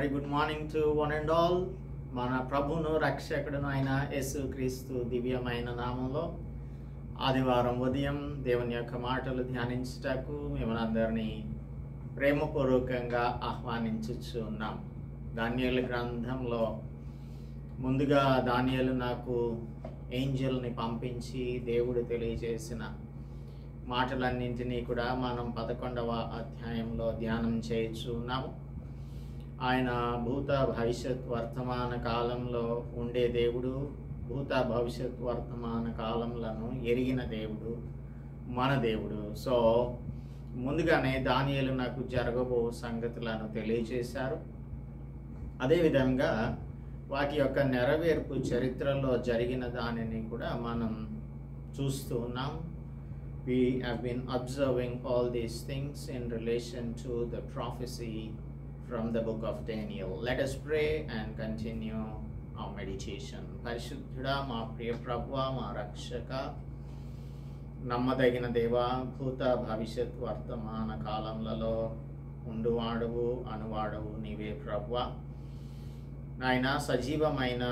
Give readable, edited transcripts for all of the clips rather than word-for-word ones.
Very good morning to one and all. మన ప్రభును రక్షకుడును అయిన యేసుక్రీస్తు దివ్యమైన నామంలో ఆదివారం ఉదయం దేవుని యొక్క మాటలు ధ్యానించుటకు మిమ్మల్ని అందరినీ ప్రేమపూర్వకంగా ఆహ్వానించుచు ఉన్నాం. దానియేలు గ్రంథంలో ముందుగా దానియేలు నాకు ఏంజెల్ని పంపించి దేవుడు తెలియజేసిన మాటలన్నింటినీ కూడా మనం 11వ అధ్యాయంలో ధ్యానం చేయుచున్నాము. ఆయన భూత భవిష్యత్ వర్తమాన కాలంలో ఉండే దేవుడు, భూత భవిష్యత్ వర్తమాన కాలంలను ఎరిగిన దేవుడు మన దేవుడు. సో ముందుగానే దానియేలు నాకు జరగబో సంగతులను తెలియజేశారు. అదేవిధంగా వాటి యొక్క నెరవేర్పు చరిత్రలో జరిగిన దానిని కూడా మనం చూస్తూ ఉన్నాం. We have been observing all these things in relation to the prophecy from the book of Daniel. Let us pray and continue our meditation. పరిశుద్ధుడా, మా ప్రియ ప్రభువా, మా రక్షక, నమ్మదగిన దేవా, భూత భవిష్యత్ వర్తమాన కాలంలో ఉండువాడవు అనువాడవు నీవే ప్రభువా. నాయన, సజీవమైన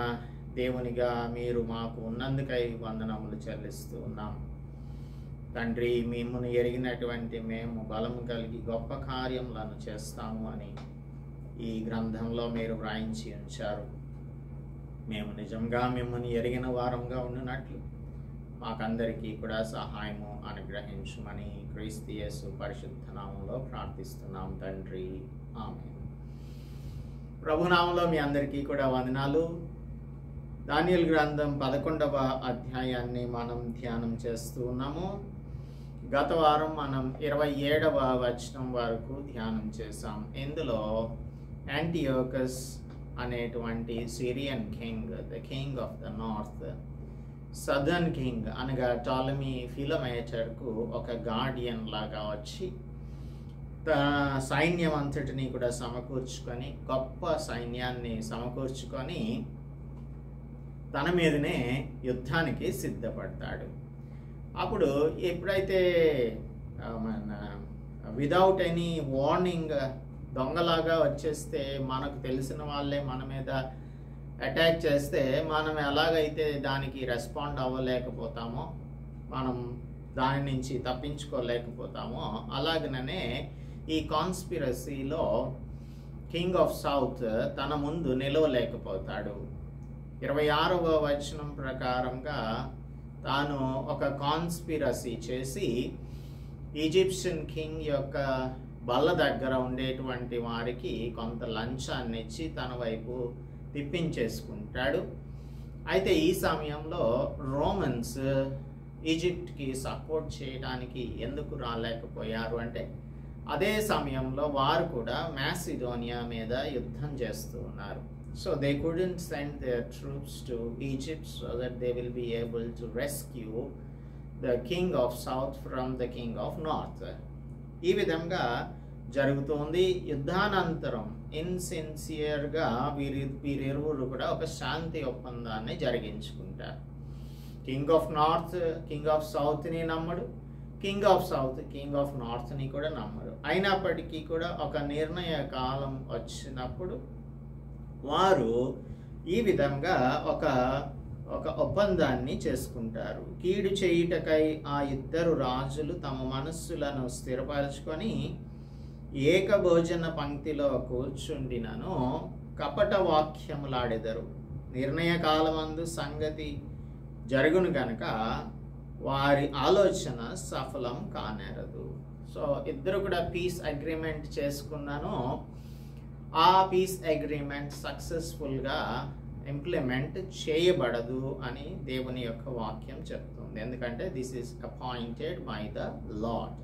దేవునిగా మీరు మాకు ఉన్నందుకై వందనములు చెల్లిస్తూ ఉన్నాం తండ్రి. మిమ్మల్ని ఎరిగినటువంటి మేము బలము కలిగి గొప్ప కార్యములను చేస్తాము అని ఈ గ్రంథంలో మీరు వ్రాయించి ఉంచారు. మేము నిజంగా మిమ్మల్ని ఎరిగిన వారంగా ఉండినట్లు మాకందరికీ కూడా సహాయము అనుగ్రహించమని క్రీస్తు యేసు పరిశుద్ధ నామంలో ప్రార్థిస్తున్నాం తండ్రి, ఆమేన్. ప్రభునామంలో మీ అందరికీ కూడా వందనాలు. దానియేలు గ్రంథం 11వ అధ్యాయాన్ని మనం ధ్యానం చేస్తూ ఉన్నాము. గత వారం మనం 27వ వచనం వరకు ధ్యానం చేసాం. ఇందులో యాంటియోకస్ అనేటువంటి Syrian king, the king of the north, southern king అనగా టాలమీ ఫిలమేటర్కు ఒక గార్డియన్ లాగా వచ్చి తన సైన్యం అంతటిని కూడా సమకూర్చుకొని, గొప్ప సైన్యాన్ని సమకూర్చుకొని తన మీదనే యుద్ధానికి సిద్ధపడతాడు. అప్పుడు ఎప్పుడైతే విదౌట్ ఎనీ వార్నింగ్ దొంగలాగా వచ్చేస్తే, మనకు తెలిసిన వాళ్ళే మన మీద అటాక్ చేస్తే మనం ఎలాగైతే దానికి రెస్పాండ్ అవ్వలేకపోతామో, మనం దాని నుంచి తప్పించుకోలేకపోతామో, అలాగనే ఈ కాన్స్పిరసీలో కింగ్ ఆఫ్ సౌత్ తన ముందు నిలవలేకపోతాడు. 26వ వచనం ప్రకారంగా తాను ఒక కాన్స్పిరసీ చేసి ఈజిప్షియన్ కింగ్ యొక్క బల్ల దగ్గర ఉండేటువంటి వారికి కొంత లంచాన్ని ఇచ్చి తన వైపు తిప్పించేసుకుంటాడు. అయితే ఈ సమయంలో రోమన్స్ ఈజిప్ట్కి సపోర్ట్ చేయడానికి ఎందుకు రాలేకపోయారు అంటే, అదే సమయంలో వారు కూడా మాసిడోనియా మీద యుద్ధం చేస్తూ ఉన్నారు. So they couldn't send their troops to Egypt so that they will be able to rescue the king of south from the king of north. ఈ విధంగా జరుగుతోంది. యుద్ధానంతరం ఇన్సిన్సియర్గా వీరిరువురు కూడా ఒక శాంతి ఒప్పందాన్ని జరిగించుకుంటారు. King of north king of సౌత్ని నమ్మడు, king of south king of నార్త్ని కూడా నమ్మరు. అయినప్పటికీ కూడా ఒక నిర్ణయ కాలం వచ్చినప్పుడు వారు ఈ విధంగా ఒక ఒప్పందాన్ని చేసుకుంటారు. కీడు చేయుటకై ఆ ఇద్దరు రాజులు తమ మనస్సులను స్థిరపరచుకొని ఏకభోజన పంక్తిలో కూర్చుండినను కపట వాక్యములాడెదరు. నిర్ణయ కాలమందు సంగతి జరుగును గనక వారి ఆలోచన సఫలం కానేరదు. సో ఇద్దరు కూడా పీస్ అగ్రిమెంట్ చేసుకున్నాను. ఆ పీస్ అగ్రిమెంట్ సక్సెస్ఫుల్గా ఇంప్లిమెంట్ చేయబడదు అని దేవుని యొక్క వాక్యం చెప్తుంది. ఎందుకంటే this is appointed by the Lord.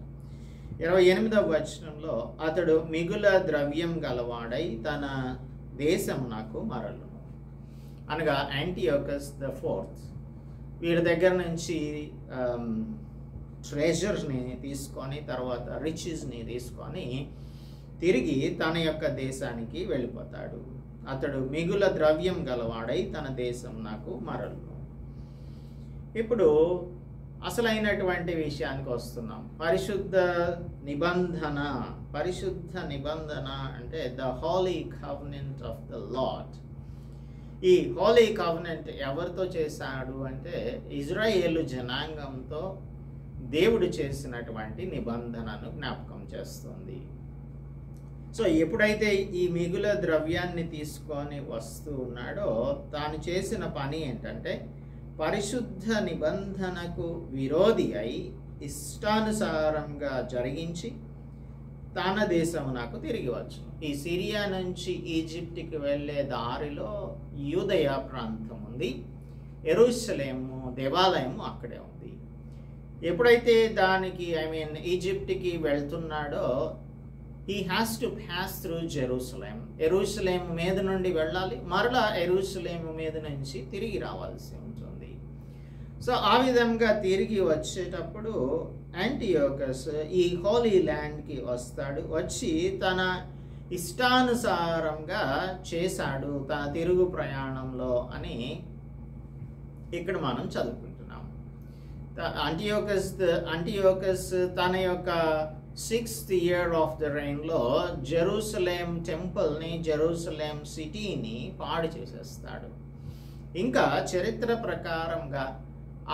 28వ వచనంలో అతడు మిగుల ద్రవ్యం గలవాడై తన దేశమునకు మరలును అనగా యాంటియోకస్ ద ఫోర్త్ వీడి దగ్గర నుంచి ట్రెజర్ని తీసుకొని, తర్వాత రిచెస్ని తీసుకొని తిరిగి తన యొక్క దేశానికి వెళ్ళిపోతాడు. అతడు మిగుల ద్రవ్యం గలవాడై తన దేశం నాకు మరలును. ఇప్పుడు అసలైనటువంటి విషయానికి వస్తున్నాం. పరిశుద్ధ నిబంధన అంటే the holy covenant of the Lord. ఈ హోలీ కవెనెంట్ ఎవరితో చేశాడు అంటే ఇజ్రాయేలు జనాంగంతో దేవుడు చేసినటువంటి నిబంధనను జ్ఞాపకం చేస్తుంది. సో ఎప్పుడైతే ఈ మిగుల ద్రవ్యాన్ని తీసుకొని వస్తూ ఉన్నాడో తాను చేసిన పని ఏంటంటే పరిశుద్ధ నిబంధనకు విరోధి అయి ఇష్టానుసారంగా జరిగించి తన దేశమునకు తిరిగి వచ్చును. ఈ సిరియా నుంచి ఈజిప్ట్కి వెళ్ళే దారిలో యూదయ ప్రాంతం ఉంది, యెరూషలేము దేవాలయము అక్కడే ఉంది. ఎప్పుడైతే దానికి ఈజిప్ట్కి వెళ్తున్నాడో he has to pass through Jerusalem. యెరూషలేము మీద నుండి వెళ్ళాలి, మరలా యెరూషలేము మీద నుంచి తిరిగి రావాల్సి ఉంటుంది. సో ఆ విధంగా తిరిగి వచ్చేటప్పుడు యాంటియోకస్ ఈ హోలీ ల్యాండ్కి వస్తాడు. వచ్చి తన ఇష్టానుసారంగా చేశాడు తన తిరుగు ప్రయాణంలో అని ఇక్కడ మనం చదువుకుంటున్నాం. అంటియోకస్ తన యొక్క 6th year ఆఫ్ ద రెయిన్లో జెరూసలేం టెంపుల్ని, జెరూసలేం సిటీని పాడు చేసేస్తాడు. ఇంకా చరిత్ర ప్రకారంగా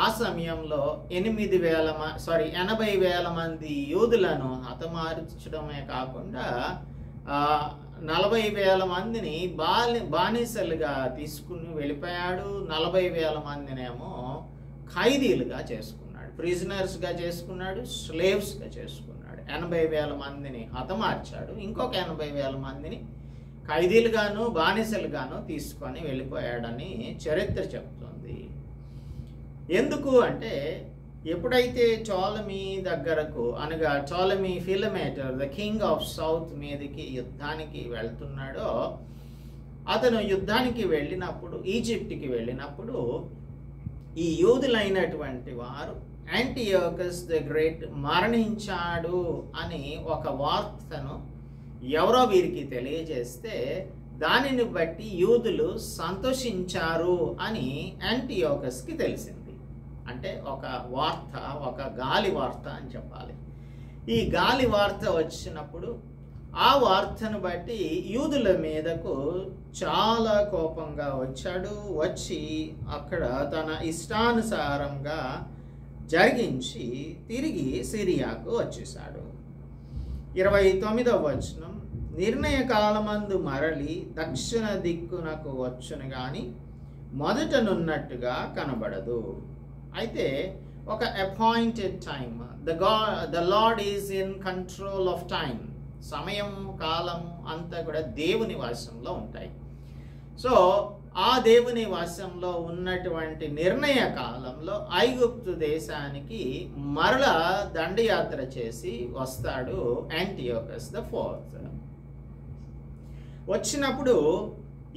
ఆ సమయంలో 80,000 మంది యూదులను హతమార్చడమే కాకుండా 40,000 మందిని బానిసలుగా తీసుకుని వెళ్ళిపోయాడు. 40,000 మందినేమో ఖైదీలుగా చేసుకున్నాడు, ప్రిజనర్స్గా చేసుకున్నాడు, స్లేవ్స్గా చేసుకున్నాడు. 80,000 మందిని హతమార్చాడు, ఇంకొక 80,000 మందిని ఖైదీలుగాను బానిసలుగాను తీసుకొని వెళ్ళిపోయాడని చరిత్ర చెప్తుంది. ఎందుకు అంటే ఎప్పుడైతే టోలమీ దగ్గరకు అనగా Ptolemy Philopator the king of south మీదకి యుద్ధానికి వెళ్తున్నాడో అతను యుద్ధానికి వెళ్ళినప్పుడు ఈజిప్ట్కి వెళ్ళినప్పుడు ఈ యూదులైనటువంటి వారు యాంటియోకస్ ద గ్రేట్ మరణించాడు అని ఒక వార్తను ఎవరో వీరికి తెలియజేస్తే దానిని బట్టి యూదులు సంతోషించారు అని యాంటియోకస్కి తెలిసింది. అంటే ఒక వార్త, ఒక గాలి వార్త అని చెప్పాలి. ఈ గాలి వార్త వచ్చినప్పుడు ఆ వార్తను బట్టి యూదుల మీదకు చాలా కోపంగా వచ్చాడు. వచ్చి అక్కడ తన ఇష్టానుసారంగా జరిగించి తిరిగి సిరియాకు వచ్చేసాడు. 29వ వచనం, నిర్ణయ కాలమందు మరలి దక్షిణ దిక్కునకు వచ్చును గాని మొదటనున్నట్టుగా కనబడదు. అయితే ఒక appointed time, the lord is in control of time. సమయం కాలం అంతా కూడా దేవుని వశంలో ఉంటాయి. సో ఆ దేవుని వశంలో ఉన్నటువంటి నిర్ణయ కాలంలో ఐగుప్తు దేశానికి మరలా దండయాత్ర చేసి వస్తాడు యాంటియోకస్ ద 4th. వచ్చినప్పుడు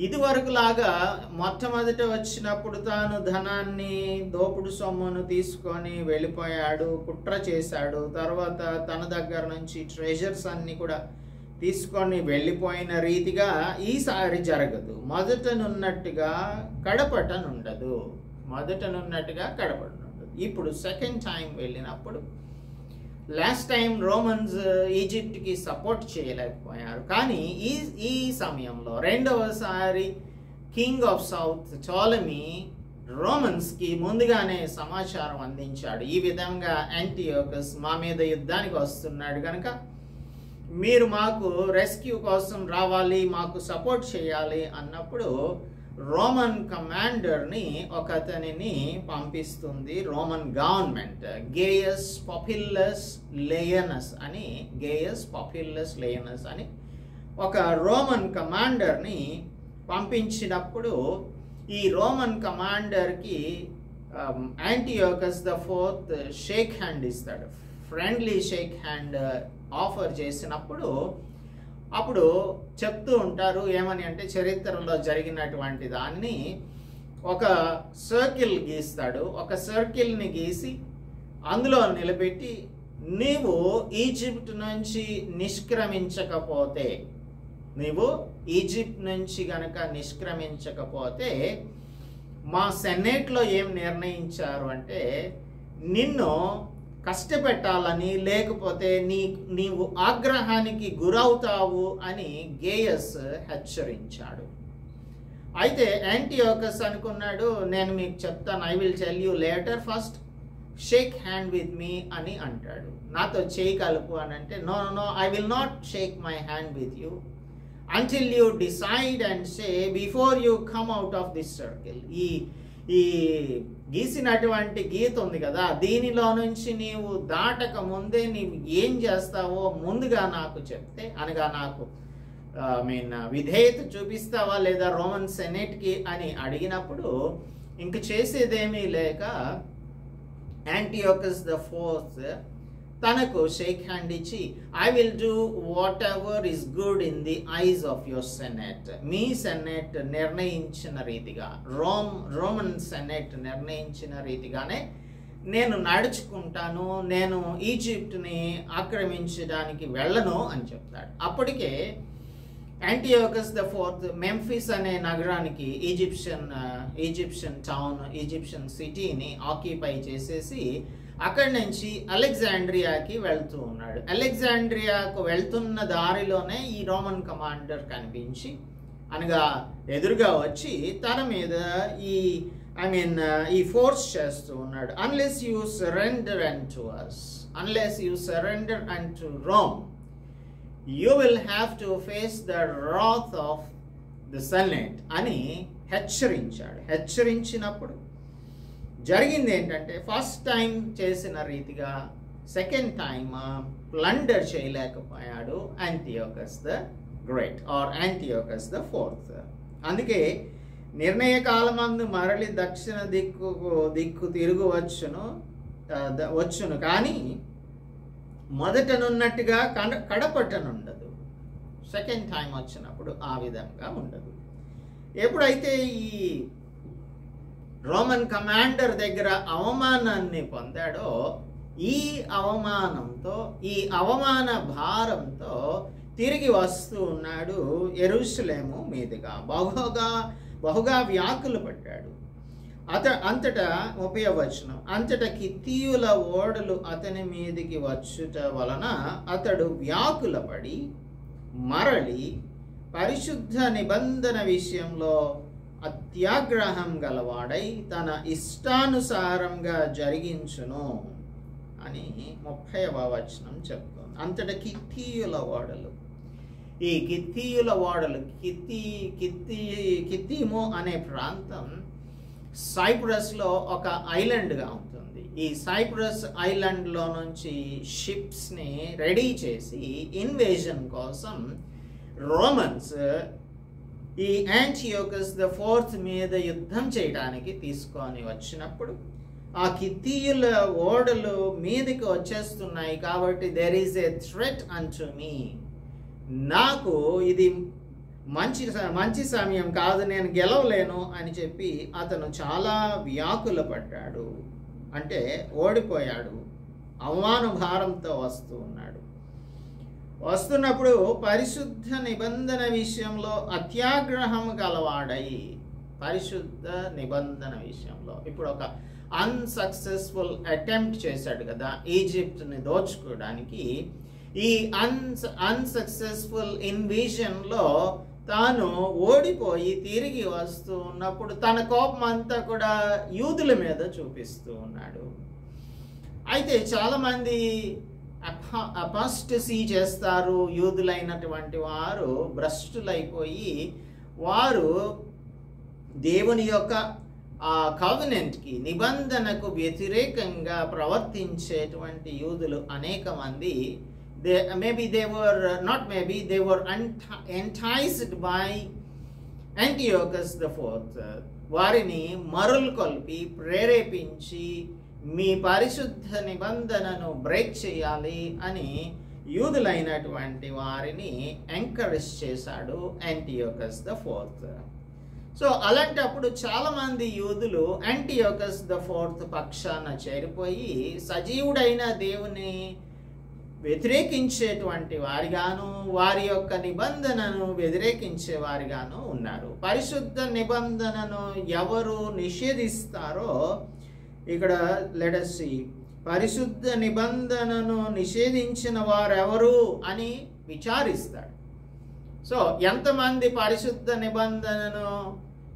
ఇదివరకులాగా మొట్టమొదట వచ్చినప్పుడు తాను ధనాన్ని, దోపుడు సొమ్మును తీసుకొని వెళ్ళిపోయాడు, కుట్ర చేశాడు. తర్వాత తన దగ్గర నుంచి ట్రెజర్స్ అన్ని కూడా తీసుకొని వెళ్ళిపోయిన రీతిగా ఈసారి జరగదు. మొదటనున్నట్టుగా కడపటనుండదు. ఇప్పుడు సెకండ్ టైం వెళ్ళినప్పుడు, లాస్ట్ టైం రోమన్స్ ఈజిప్ట్కి సపోర్ట్ చేయలేకపోయారు, కానీ ఈ సమయంలో రెండవసారి కింగ్ ఆఫ్ సౌత్ టోలమీ రోమన్స్కి ముందుగానే సమాచారం అందించాడు. ఈ విధంగా యాంటియోకస్ మా మీద యుద్ధానికి వస్తున్నాడు కనుక మీరు మాకు రెస్క్యూ కోసం రావాలి, మాకు సపోర్ట్ చేయాలి అన్నప్పుడు రోమన్ కమాండర్ని ఒకతనిని పంపిస్తుంది Roman government. Gaius Popillius Laenas అని ఒక రోమన్ కమాండర్ని పంపించినప్పుడు ఈ రోమన్ కమాండర్కి Antiochus the 4th shake hand ఇస్తాడు. ఫ్రెండ్లీ షేక్ హ్యాండ్ ఆఫర్ చేసినప్పుడు అప్పుడు చెప్తూ ఉంటారు ఏమని అంటే, చరిత్రలో జరిగినటువంటి దాన్ని ఒక సర్కిల్ గీస్తాడు. ఒక సర్కిల్ని గీసి అందులో నిలబెట్టి, నీవు ఈజిప్ట్ నుంచి నిష్క్రమించకపోతే మా సెనేట్లో ఏం నిర్ణయించారు అంటే, నిన్ను కష్టపెట్టాలని, లేకపోతే నీవు ఆగ్రహానికి గురవుతావు అని గేయస్ హెచ్చరించాడు. అయితే యాంటియోకస్ అనుకున్నాడు, నేను మీకు చెప్తాను, I will tell you later, first shake hand with me అని అంటాడు. నాతో చేయి కలుపు అని అంటే, no no I will not shake my hand with you until you decide and say before you come out of this circle. ఈ గీసినటువంటి గీత ఉంది కదా, దీనిలో నుంచి నీవు దాటక ముందే నీవు ఏం చేస్తావో ముందుగా నాకు చెప్తే, అనగా నాకు విధేయత చూపిస్తావా లేదా రోమన్ సెనేట్కి అని అడిగినప్పుడు ఇంక చేసేదేమీ లేక యాంటియోకస్ ద ఫోర్త్ తనకు షేక్ హ్యాండ్ ఇచ్చి, I will do what ever is good in the eyes of your senate. Me senate నిర్ణయించిన రీతిగా, రోమన్ సెనేట్ నిర్ణయించిన రీతిగానే నేను నడుచుకుంటాను, నేను ఈజిప్ట్ని ఆక్రమించడానికి వెళ్ళను అని చెప్తాడు. అప్పటికే యాంటియోకస్ ద ఫోర్త్ మెంఫిస్ అనే నగరానికి, ఈజిప్షియన్ టౌన్, ఈజిప్షియన్ సిటీని ఆక్యుపై చేసేసి అక్కడి నుంచి అలెగ్జాండ్రియాకి వెళ్తూ ఉన్నాడు. అలెగ్జాండ్రియాకు వెళ్తున్న దారిలోనే ఈ రోమన్ కమాండర్ కనిపించి, అనగా ఎదురుగా వచ్చి తన మీద ఈ ఫోర్స్ చేస్తూ ఉన్నాడు. Unless you surrender unto us, unless you surrender unto Rome, you will have to face the wrath of the Senate అని హెచ్చరించాడు. హెచ్చరించినప్పుడు జరిగింది ఏంటంటే, ఫస్ట్ టైం చేసిన రీతిగా సెకండ్ టైం ప్లండర్ చేయలేకపోయాడు Antiochus the great or Antiochus the fourth. అందుకే నిర్ణయ కాలమందు మరలి దక్షిణ దిక్కు తిరుగు వచ్చును కానీ మొదటనున్నట్టుగా కడపట్టనుండదు. సెకండ్ టైం వచ్చినప్పుడు ఆ విధంగా ఉండదు. ఎప్పుడైతే ఈ రోమన్ కమాండర్ దగ్గర అవమానాన్ని పొందాడో, ఈ అవమానంతో, ఈ అవమాన భారంతో తిరిగి వస్తూ ఉన్నాడు యెరూషలేము మీదుగా. బహుగా వ్యాకులు పడ్డాడు. అంతటా 30వ వచనం, అంతటా కిత్తీయుల ఓడలు అతని మీదికి వచ్చుట వలన అతడు వ్యాకులపడి మరలి పరిశుద్ధ నిబంధన విషయంలో అత్యాగ్రహం గలవాడై తన ఇష్టానుసారంగా జరిగించును అని 30వ వచనం చెప్తుంది. అంతటా కిత్తీయుల ఓడలు, ఈ కిత్తీయుల ఓడలు, కిత్తీము అనే ప్రాంతం సైప్రస్లో ఒక ఐలాండ్గా ఉంటుంది. ఈ సైప్రస్ ఐలాండ్లో నుంచి షిప్స్ని రెడీ చేసి ఇన్వేజన్ కోసం రోమన్స్ ఈ యాంటియోకస్ ద ఫోర్త్ మీద యుద్ధం చేయడానికి తీసుకొని వచ్చినప్పుడు ఆ కిత్తీయుల ఓడలు మీదకి వచ్చేస్తున్నాయి కాబట్టి దేర్ ఈజ్ ఏ థ్రెట్ అంటు మీ, నాకు ఇది మంచి సమయం కాదు, నేను గెలవలేను అని చెప్పి అతను చాలా వ్యాకుల పడ్డాడు. అంటే ఓడిపోయాడు, అవమాన భారంతో వస్తూ ఉన్నాడు. వస్తున్నప్పుడు పరిశుద్ధ నిబంధన విషయంలో అత్యాగ్రహం గలవాడై, పరిశుద్ధ నిబంధన విషయంలో ఇప్పుడు ఒక అన్సక్సెస్ఫుల్ అటెంప్ట్ చేశాడు కదా ఈజిప్ట్ని దోచుకోవడానికి. ఈ అన్సక్సెస్ఫుల్ ఇన్వేజన్లో తాను ఓడిపోయి తిరిగి వస్తూ ఉన్నప్పుడు తన కోపం అంతా కూడా యూదుల మీద చూపిస్తూ ఉన్నాడు. అయితే చాలామంది అపాస్టసీ చేస్తారు. యూదులైనటువంటి వారు భ్రష్టులైపోయి వారు దేవుని యొక్క ఆ కవెనెంట్కి, నిబంధనకు వ్యతిరేకంగా ప్రవర్తించేటువంటి యూదులు అనేక మంది, they were enticed by Antiochus the Fourth. వారిని మరులు కొల్పి ప్రేరేపించి మీ పరిశుద్ధ నిబంధనను బ్రేక్ చేయాలి అని యూదులైనటువంటి వారిని ఎంకరేజ్ చేశాడు యాంటియోకస్ ద ఫోర్త్. సో అలాంటప్పుడు చాలామంది యూదులు యాంటియోకస్ ద ఫోర్త్ పక్షాన చేరిపోయి సజీవుడైన దేవుని వ్యతిరేకించేటువంటి వారిగాను, వారి యొక్క నిబంధనను వ్యతిరేకించే వారిగాను ఉన్నారు. పరిశుద్ధ నిబంధనను ఎవరు నిషేధిస్తారో ఇక్కడ లెట్ us see, పరిశుద్ధ నిబంధనను నిషేధించిన వారెవరు అని విచారిస్తాడు. సో ఎంతమంది పరిశుద్ధ నిబంధనను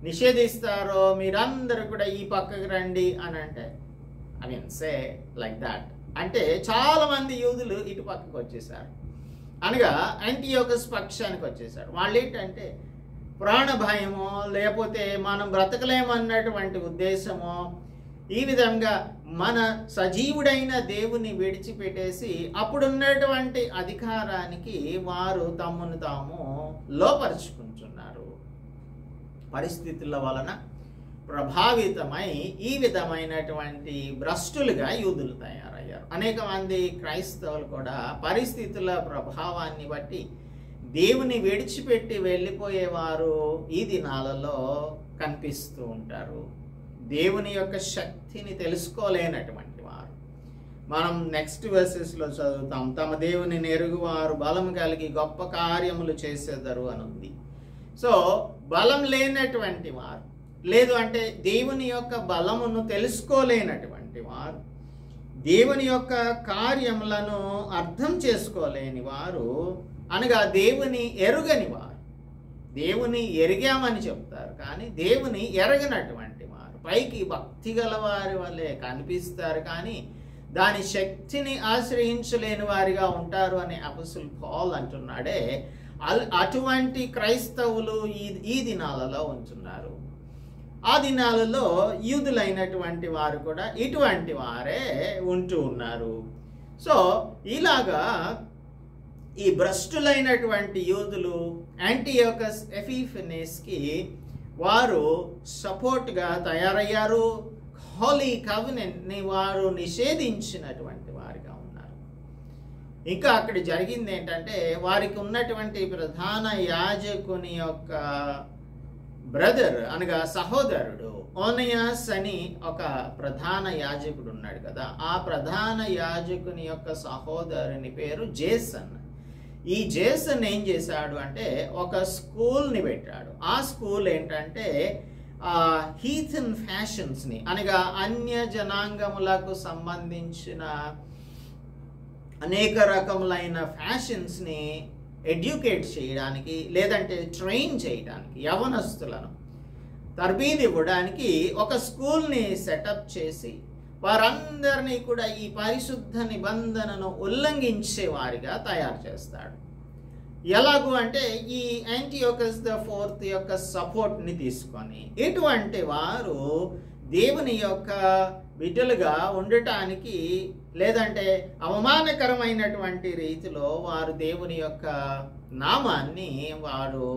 నిషేధిస్తారో మీరందరూ కూడా ఈ పక్కకు రండి అని అంటే, I mean say like that, అంటే చాలామంది యూదులు ఇటు పక్కకు వచ్చేసారు, అనగా యాంటియోకస్ పక్షానికి వచ్చేసారు. వాళ్ళు ఏంటంటే ప్రాణ భయమో లేకపోతే మనం బ్రతకలేమన్నటువంటి ఉద్దేశమో, ఈ విధంగా మన సజీవుడైన దేవుని విడిచిపెట్టేసి అప్పుడున్నటువంటి అధికారానికి వారు తమను తాము లోపరుచుకుంటున్నారు. పరిస్థితుల వలన ప్రభావితమై ఈ విధమైనటువంటి భ్రష్టులుగా యూదులు తయారయ్యారు. అనేక మంది క్రైస్తవులు కూడా పరిస్థితుల ప్రభావాన్ని బట్టి దేవుని విడిచిపెట్టి వెళ్ళిపోయేవారు ఈ దినాలలో కనిపిస్తూ ఉంటారు. దేవుని యొక్క శక్తిని తెలుసుకోలేనటువంటి వారు. మనం నెక్స్ట్ వర్సెస్లో చదువుతాం, తమ దేవుని నెరుగువారు బలం కలిగి గొప్ప కార్యములు చేసేదరు అని ఉంది. సో బలం లేనటువంటి వారు, లేదు అంటే దేవుని యొక్క బలమును తెలుసుకోలేనటువంటి వారు, దేవుని యొక్క కార్యములను అర్థం చేసుకోలేని వారు, అనగా దేవుని ఎరుగని వారు. దేవుని ఎరిగామని చెప్తారు కానీ దేవుని ఎరగనటువంటి వారు, పైకి భక్తి గల వారి వల్లే కనిపిస్తారు కానీ దాని శక్తిని ఆశ్రయించలేని వారిగా ఉంటారు అని అపోస్తలుడు పౌలు అంటున్నాడే. అటువంటి క్రైస్తవులు ఈ దినాలలో ఉంటున్నారు. ఆ దినాలలో యూదులైనటువంటి వారు కూడా ఇటువంటి వారే ఉంటూ ఉన్నారు. సో ఇలాగా ఈ భ్రష్టులైనటువంటి యూదులు యాంటియోకస్ ఎపిఫనీస్కి వారు సపోర్ట్గా తయారయ్యారు. హోలీ కవెనెంట్ని వారు నిషేధించినటువంటి వారిగా ఉన్నారు. ఇంకా అక్కడ జరిగింది ఏంటంటే, వారికి ఉన్నటువంటి ప్రధాన యాజకుని యొక్క బ్రదర్ అనగా సహోదరుడు ఓనయాస్ అని ఒక ప్రధాన యాజకుడు ఉన్నాడు కదా, ఆ ప్రధాన యాజకుని యొక్క సహోదరుని పేరు జేసన్. ఈ జేసన్ ఏం చేశాడు అంటే ఒక స్కూల్ని పెట్టాడు. ఆ స్కూల్ ఏంటంటే హీథన్ ఫ్యాషన్స్ని, అనగా అన్య జనాంగములకు సంబంధించిన అనేక రకములైన ఫ్యాషన్స్ని ఎడ్యుకేట్ చేయడానికి, లేదంటే ట్రైన్ చేయడానికి, యవనస్తులను తర్బీదు ఇవ్వడానికి ఒక స్కూల్ని సెటప్ చేసి వారందరినీ కూడా ఈ పరిశుద్ధ నిబంధనను ఉల్లంఘించే వారిగా తయారు చేస్తాడు. ఎలాగూ అంటే ఈ యాంటియోకస్ ద ఫోర్త్ యొక్క సపోర్ట్ని తీసుకొని ఇటువంటి వారు దేవుని యొక్క బిడ్డలుగా ఉండటానికి, లేదంటే అవమానకరమైనటువంటి రీతిలో వారు దేవుని యొక్క నామాన్ని వారు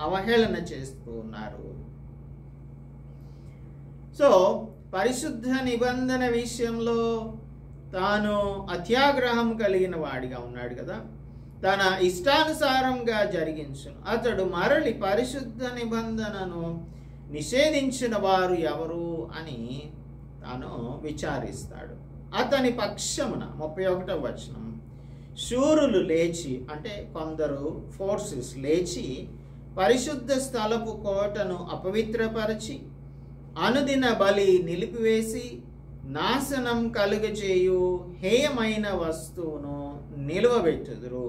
అవహేళన చేస్తూ ఉన్నారు. సో పరిశుద్ధ నిబంధన విషయంలో తాను అత్యాగ్రహం కలిగిన వాడిగా ఉన్నాడు కదా, తన ఇష్టానుసారంగా జరిగించును. అతడు మరలి పరిశుద్ధ నిబంధనను నిషేధించిన వారు ఎవరు అని తాను విచారిస్తాడు. అతని పక్షమున 31వ వచనం, శూరులు లేచి, అంటే కొందరు ఫోర్సెస్ లేచి పరిశుద్ధ స్థలపు కోటను అపవిత్రపరిచి అనుదిన బలి నిలిపివేసి నాశనం కలుగజేయు హేయమైన వస్తువును నిలువబెట్టుదురు.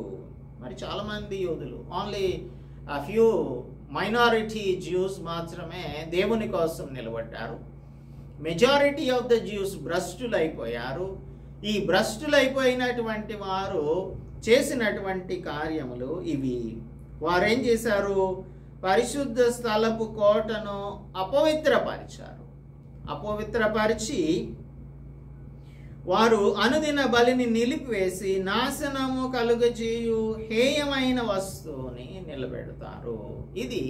మరి చాలామంది యూదులు, only a few minority Jews మాత్రమే దేవుని కోసం నిలబడ్డారు. మెజారిటీ ఆఫ్ ద జ్యూస్ భ్రష్టులైపోయారు. ఈ భ్రష్టులైపోయినటువంటి వారు చేసినటువంటి కార్యములు ఇవి. వారేం చేశారు? పరిశుద్ధ స్థలపు కోటను అపవిత్రపరిచారు. అపవిత్రపరిచి వారు అనుదిన బలిని నిలిపివేసి నాశనము కలుగజేయు హేయమైన వస్తువుని నిలబెడతారు. ఇది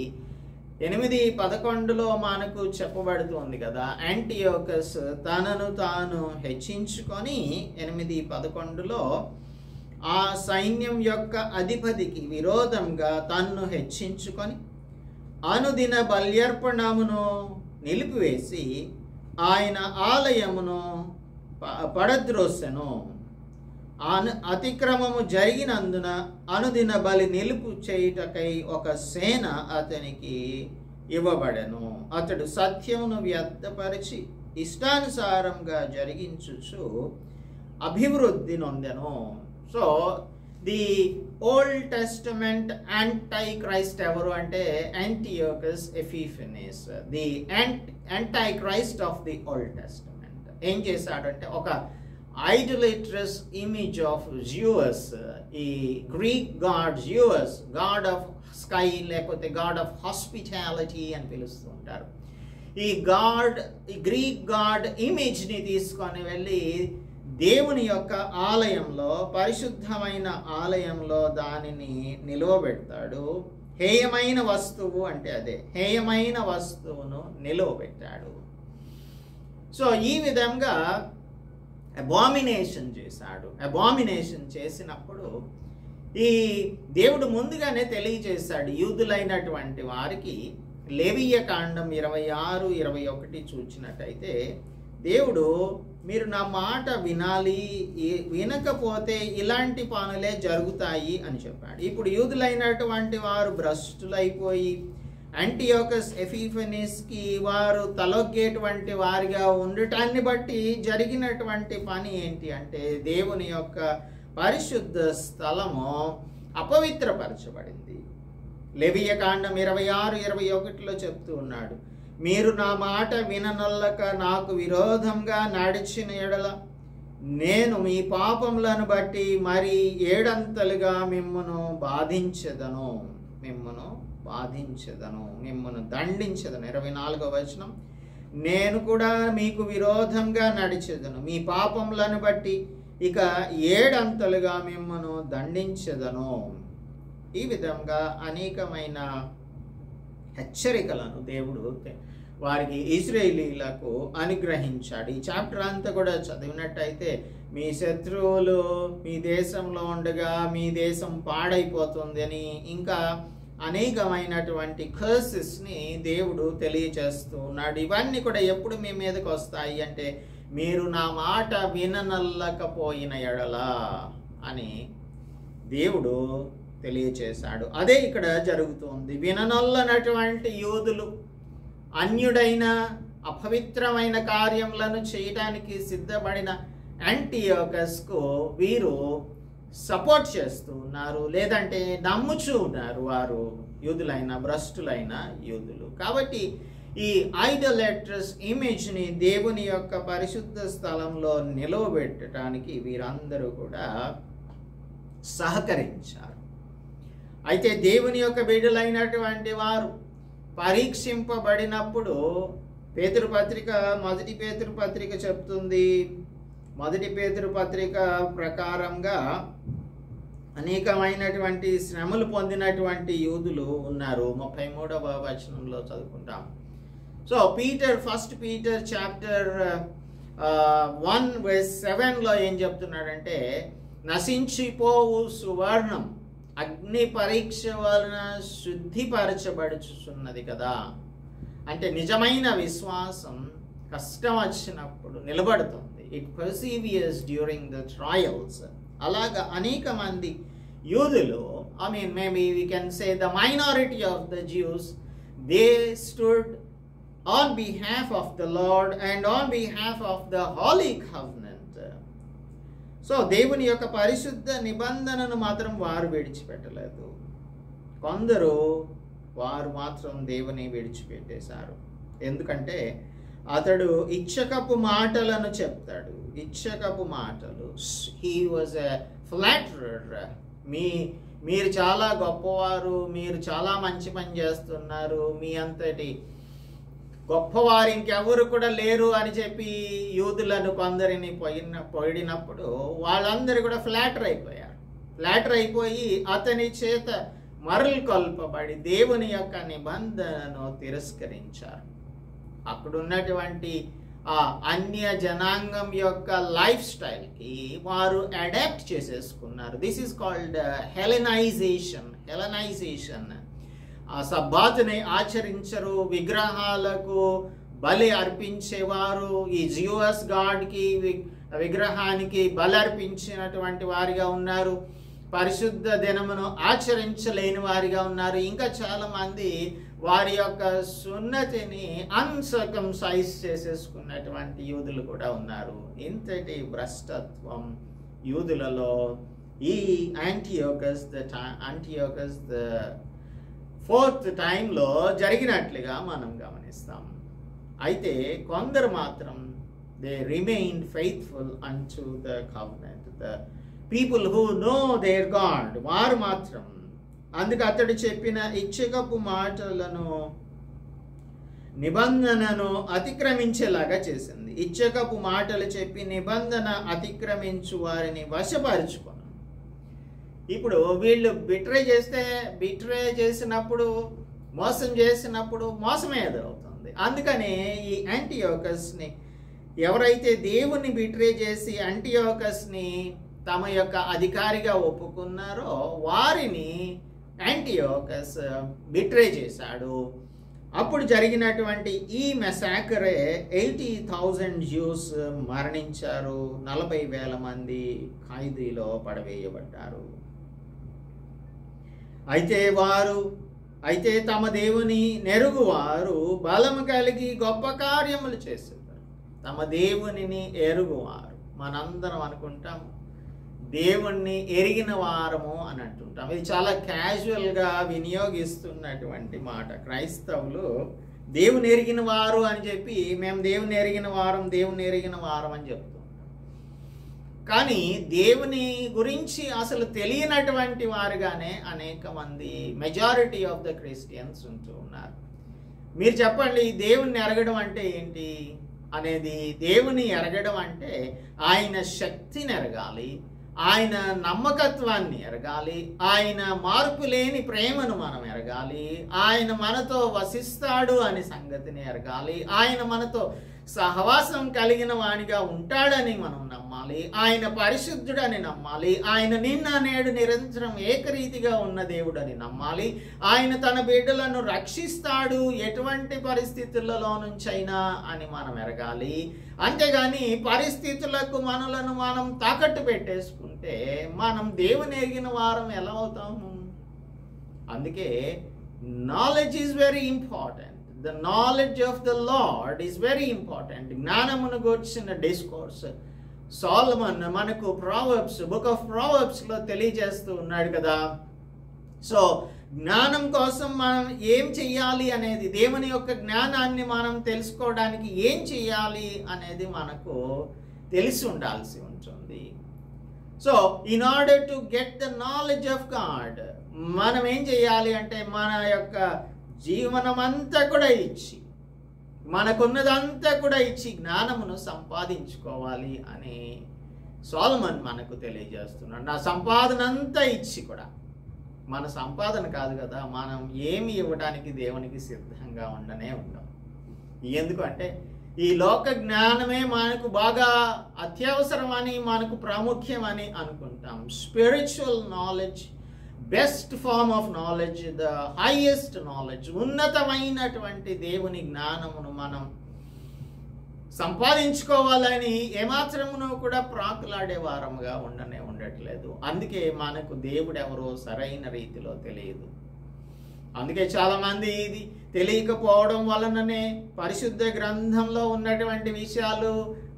8:11 మనకు చెప్పబడుతుంది కదా, యాంటియోకస్ తనను తాను హెచ్చించుకొని 8:11 ఆ సైన్యం యొక్క అధిపతికి విరోధంగా తన్ను హెచ్చించుకొని అనుదిన బల్యర్పణమును నిలిపివేసి ఆయన ఆలయమును పడద్రోసెను. అతిక్రమము జరిగినందున అనుదిన బలి నిలుపు చేయుటకై ఒక సేన అతనికి ఇవ్వబడెను. అతడు సత్యమును వ్యర్థపరిచి ఇష్టానుసారంగా జరిగించుచు అభివృద్ధి నొందెను. So the Old Testament antichrist ఎవరు అంటే Antiochus Epiphanes, the antichrist of the Old Testament. ఏం చేశాడంటే ఒక ఐడోలేట్రస్ ఇమేజ్ ఆఫ్ జ్యూస్, ఈ Greek god Zeus, god of sky లేకపోతే గాడ్ ఆఫ్ హాస్పిటాలిటీ అని పిలుస్తూ ఉంటారు. ఈ గ్రీక్ గాడ్ ఇమేజ్ని తీసుకొని వెళ్ళి దేవుని యొక్క ఆలయంలో, పరిశుద్ధమైన ఆలయంలో దానిని నిలువబెడతాడు. హేయమైన వస్తువు అంటే అదే, హేయమైన వస్తువును నిలువబెట్టాడు. సో ఈ విధంగా అబామినేషన్ చేశాడు. అబామినేషన్ చేసినప్పుడు ఈ దేవుడు ముందుగానే తెలియజేశాడు యూదులైనటువంటి వారికి. లేవియ కాండం 26-21 చూచినట్టయితే దేవుడు, మీరు నా మాట వినాలి, వినకపోతే ఇలాంటి పనులే జరుగుతాయి అని చెప్పాడు. ఇప్పుడు యూదులైనటువంటి వారు భ్రష్టులైపోయి యాంటియోకస్ ఎపిఫెనీస్కి వారు తలొగ్గేటువంటి వారిగా ఉండటాన్ని బట్టి జరిగినటువంటి పని ఏంటి అంటే దేవుని యొక్క పరిశుద్ధ స్థలము అపవిత్రపరచబడింది. లేవియ కాండం 26-21 చెప్తూ ఉన్నాడు, మీరు నా మాట విననొల్లక నాకు విరోధంగా నడిచిన ఎడల నేను మీ పాపములను బట్టి మరి 7 అంతలుగా మిమ్మును బాధించెదను, మిమ్మును దండించెదను. 24వ వచనం, నేను కూడా మీకు విరోధంగా నడిచెదను, మీ పాపములను బట్టి ఇక 7 అంతలుగా మిమ్మును దండించెదను. ఈ విధంగా అనేకమైన హెచ్చరికలను దేవుడు వారికి ఇశ్రాయేలీయులకు అనుగ్రహించాడు. ఈ చాప్టర్ అంతా కూడా చదివినట్టయితే మీ శత్రువులు మీ దేశంలో ఉండగా మీ దేశం పాడైపోతుంది అని ఇంకా అనేకమైనటువంటి కర్సెస్ని దేవుడు తెలియచేస్తూ ఉన్నాడు. ఇవన్నీ కూడా ఎప్పుడు మీ మీదకి వస్తాయి అంటే మీరు నా మాట విననల్లకపోయిన ఎడలా అని దేవుడు తెలియచేశాడు. అదే ఇక్కడ జరుగుతుంది. విననొల్లనటువంటి యూదులు అన్యుడైన అపవిత్రమైన కార్యములను చేయడానికి సిద్ధపడిన యాంటియోకస్కు వీరు సపోర్ట్ చేస్తూ ఉన్నారు, లేదంటే నమ్ముచూ ఉన్నారు వారు యూదులైన భ్రష్టులైన యూదులు. కాబట్టి ఈ ఐడోలేట్రస్ ఇమేజ్ని దేవుని యొక్క పరిశుద్ధ స్థలంలో నిలవబెట్టడానికి వీరందరూ కూడా సహకరించారు. అయితే దేవుని యొక్క బిడ్డలైనటువంటి వారు పరీక్షింపబడినప్పుడు పేతురుపత్రిక, మొదటి పేతురుపత్రిక చెప్తుంది, మొదటి పేతురుపత్రిక ప్రకారంగా అనేకమైనటువంటి శ్రమలు పొందినటువంటి యూదులు ఉన్నారు. 33వ వచనంలో చదువుకుంటాం. సో ఫస్ట్ పీటర్ చాప్టర్ 1:7 ఏం చెప్తున్నాడంటే, నశించిపోవు సువర్ణం అగ్ని పరీక్ష వలన శుద్ధిపరచబడుచున్నది కదా. అంటే నిజమైన విశ్వాసం కష్టం వచ్చినప్పుడు నిలబడుతుంది. It perseveres during the trials. అలాగా అనేక మంది యూదులు, maybe we can say the minority of the Jews, they stood on behalf of the Lord and on behalf of the Holy Covenant. So దేవుని యొక్క పరిశుద్ధ నిబంధనను మాత్రం వారు విడిచిపెట్టలేదు. కొందరు వారు మాత్రం దేవుని విడిచిపెట్టేశారు. ఎందుకంటే అతడు ఇచ్చకపు మాటలను చెప్తాడు, ఇచ్చకపు మాటలు. He was a flatterer. మీరు చాలా గొప్పవారు, మీరు చాలా మంచి పని చేస్తున్నారు, మీ అంతటి గొప్పవారు ఇంకెవరు కూడా లేరు అని చెప్పి యూదులను కొందరిని పొగిడినప్పుడు వాళ్ళందరూ కూడా ఫ్లాటర్ అయిపోయారు. ఫ్లాటర్ అయిపోయి అతని చేత మరలు కొల్పబడి దేవుని యొక్క నిబంధనను తిరస్కరించారు. అక్కడున్నటువంటి ఆ అన్య జనాంగం యొక్క లైఫ్ స్టైల్కి వారు అడాప్ట్ చేసేసుకున్నారు. This is called Hellenization. ఆ సబ్బాతుని ఆచరించరు, విగ్రహాలకు బలి అర్పించేవారు, ఈ జియోస్ గాడ్కి విగ్రహానికి బలి అర్పించినటువంటి వారిగా ఉన్నారు, పరిశుద్ధ దినమును ఆచరించలేని వారిగా ఉన్నారు. ఇంకా చాలామంది వారి యొక్క సున్నతిని అన్సర్కంసైజ్ చేసేసుకున్నటువంటి యూదులు కూడా ఉన్నారు. ఇంతటి భ్రష్టత్వం యూదులలో ఈ యాంటియోకస్ ద 4th టైంలో జరిగినట్లుగా మనం గమనిస్తాం. అయితే కొందరు మాత్రం they remained faithful unto the covenant. The people who know their God, వారు మాత్రం అందుకు అతడు చెప్పిన ఇచ్చకపు మాటలను నిబంధనను అతిక్రమించేలాగా చేసింది. ఇచ్చకపు మాటలు చెప్పి నిబంధన అతిక్రమించు వారిని వశపరుచుకున్నాను. ఇప్పుడు వీళ్ళు బిట్రే చేసినప్పుడు మోసం చేసినప్పుడు మోసమే ఎదురవుతుంది. అందుకని ఈ యాంటియోకస్ని ఎవరైతే దేవుని బిట్రే చేసి యాంటియోకస్ని తమ యొక్క అధికారిగా ఒప్పుకున్నారో వారిని యాంటియోకస్ బిట్రే చేశాడు. అప్పుడు జరిగినటువంటి ఈ మెసాకరే 80,000 జ్యూస్ మరణించారు. 40,000 మంది ఖైదీలో పడవేయబడ్డారు. అయితే తమ దేవుని నెరుగువారు బలము కలిగి గొప్ప కార్యములు చేసేవారు. తమ దేవునిని ఎరుగువారు. మనందరం అనుకుంటాము దేవుణ్ణి ఎరిగిన వారము అని అంటుంటాం. ఇది చాలా క్యాజువల్గా వినియోగిస్తున్నటువంటి మాట. క్రైస్తవులు దేవుని ఎరిగిన వారు అని చెప్పి మేము దేవుని ఎరిగిన వారం అని చెప్తుంటాం. కానీ దేవుని గురించి అసలు తెలియనటువంటి వారుగానే అనేక మంది మెజారిటీ ఆఫ్ ద క్రిస్టియన్స్ ఉంటూ ఉన్నారు. మీరు చెప్పండి, దేవుణ్ణి ఎరగడం అంటే ఏంటి అనేది? దేవుని ఎరగడం అంటే ఆయన శక్తిని ఎరగాలి, ఆయన నమ్మకత్వాన్ని ఎరగాలి, ఆయన మార్పు లేని ప్రేమను మనం ఎరగాలి, ఆయన మనతో వసిస్తాడు అనే సంగతిని ఎరగాలి, ఆయన మనతో సహవాసం కలిగిన వానిగా ఉంటాడని మనం నమ్మాలి, ఆయన పరిశుద్ధుడని నమ్మాలి, ఆయన నిన్న నేడు నిరంతరం ఏకరీతిగా ఉన్న దేవుడని నమ్మాలి, ఆయన తన బిడ్డలను రక్షిస్తాడు ఎటువంటి పరిస్థితులలో నుంచైనా అని మనం ఎరగాలి. అంతేగాని పరిస్థితులకు మనలను మనం తాకట్టు పెట్టేసుకుంటే మనం దేవుని ఎరిగిన వారం ఎలా అవుతాము? అందుకే knowledge is very important. The knowledge of the Lord is very important. జ్ఞానమును గూర్చిన డిస్కోర్స్ సోలమన్ మనకు బుక్ ఆఫ్ ప్రావర్బ్స్లో తెలియజేస్తూ ఉన్నాడు కదా. సో జ్ఞానం కోసం మనం ఏం చెయ్యాలి అనేది, దేవుని యొక్క జ్ఞానాన్ని మనం తెలుసుకోవడానికి ఏం చెయ్యాలి అనేది మనకు తెలిసి ఉండాల్సి ఉంటుంది. So in order to get the knowledge of God మనం ఏం చెయ్యాలి అంటే మన యొక్క జీవనమంతా కూడా ఇచ్చి, మనకున్నదంతా కూడా ఇచ్చి జ్ఞానమును సంపాదించుకోవాలి అని సోలమన్ మనకు తెలియజేస్తున్నాడు. నా సంపాదన అంతా ఇచ్చి కూడా, మన సంపాదన కాదు కదా, మనం ఏమి ఇవ్వడానికి దేవునికి సిద్ధంగా ఉండనే ఉన్నాం. ఎందుకంటే ఈ లోక జ్ఞానమే మనకు బాగా అత్యవసరమని, మనకు ప్రాముఖ్యమని అనుకుంటాం. Spiritual knowledge, best form of knowledge, the highest knowledge, ఉన్నతమైనటువంటి దేవుని జ్ఞానమును మనం సంపాదించుకోవాలని ఏమాత్రమును కూడా ప్రాకులాడే వారముగా ఉండట్లేదు. అందుకే మనకు దేవుడు ఎవరో సరైన రీతిలో తెలియదు. అందుకే చాలామంది ఇది తెలియకపోవడం వలననే పరిశుద్ధ గ్రంథంలో ఉన్నటువంటి విషయాలు